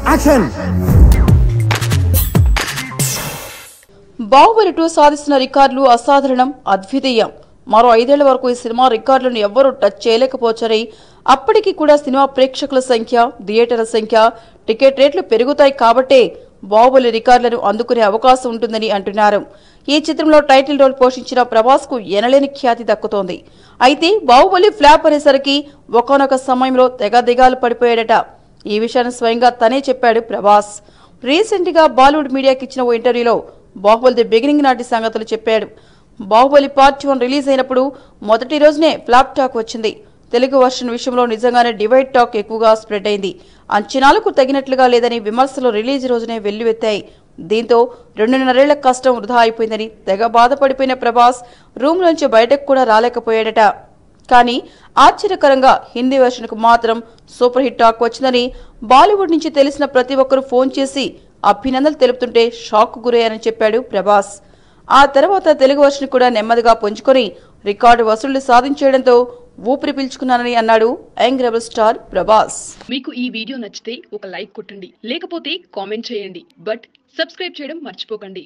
Action. Baahubali 2 సాధిస్తున్న రికార్డులు అసాధారణం, అద్వితీయం. మరో 5 ఏళ్ల వరకు ఈ సినిమా రికార్డులను ఎవ్వరూ టచ్ చేయలేకపోవచ్చని, అప్పటికి కూడా సినిమా ప్రేక్షకుల సంఖ్య, థియేటర్ల సంఖ్య, టికెట్ రేట్లు పెరుగుతాయి కాబట్టే బాహుబలి రికార్డులను అందుకునే అవకాశం ఉంటుందని అంటున్నారు. ఈ చిత్రంలో టైటిల్ రోల్ పోషించిన ప్రభాస్ కు ఎనలేని ఖ్యాతి దక్కుతోంది. అయితే బాహుబలి ఫ్లాప్ అనేసరికి ఒకానొక సమయంలో తెగ దిగాలు పడిపోయాడట. ఈ విషయాన్ని స్వయంగా తనే చెప్పాడు ప్రభాస్. రీసెంట్ గా బాలీవుడ్ మీడియాకి ఇచ్చిన ఓ ఇంటర్వ్యూలో బాహుబలి ది బిగినింగ్ నాటి సంగతులు చెప్పాడు. బాహుబలి పార్ట్ 1 రిలీజ్ అయినప్పుడు మొదటి రోజునే ఫ్లాప్ టాక్ వచ్చింది. తెలుగు వర్షన్ విషయంలో నిజంగానే డివైడ్ టాక్ ఎక్కువగా స్ప్రెడ్ అయింది. అంచనాలకు తగినట్లుగా లేదని విమర్శలు రిలీజ్ రోజునే వెల్లువెత్తాయి. దీంతో 2.5 ఏళ్ల కష్టం వృధా అయిపోయిందని తెగ బాధపడిపోయిన ప్రభాస్ రూమ్ నుంచి బయటకు కూడా రాలేకపోయాడట. కానీ ఆశ్చర్యకరంగా హిందీ వెర్షన్ కు మాత్రం సూపర్ హిట్ టాక్ వచ్చిందని బాలీవుడ్ నుంచి తెలిసిన ప్రతి ఒక్కరూ ఫోన్ చేసి అభినందనలు తెలుపుతుంటే షాక్ గురయ్యారని చెప్పాడు ప్రభాస్. ఆ తర్వాత తెలుగు వర్షన్ కూడా నెమ్మదిగా పుంజుకొని రికార్డు వసూళ్లు సాధించేయడంతో ఊపిరి పీల్చుకున్నానని అన్నాడు యంగ్ రెబల్ స్టార్ ప్రభాస్. మీకు ఈ వీడియో నచ్చితే ఒక లైక్ కొట్టండి, లేకపోతే కామెంట్ చేయండి, బట్ సబ్స్క్రైబ్ చేయడం మర్చిపోకండి.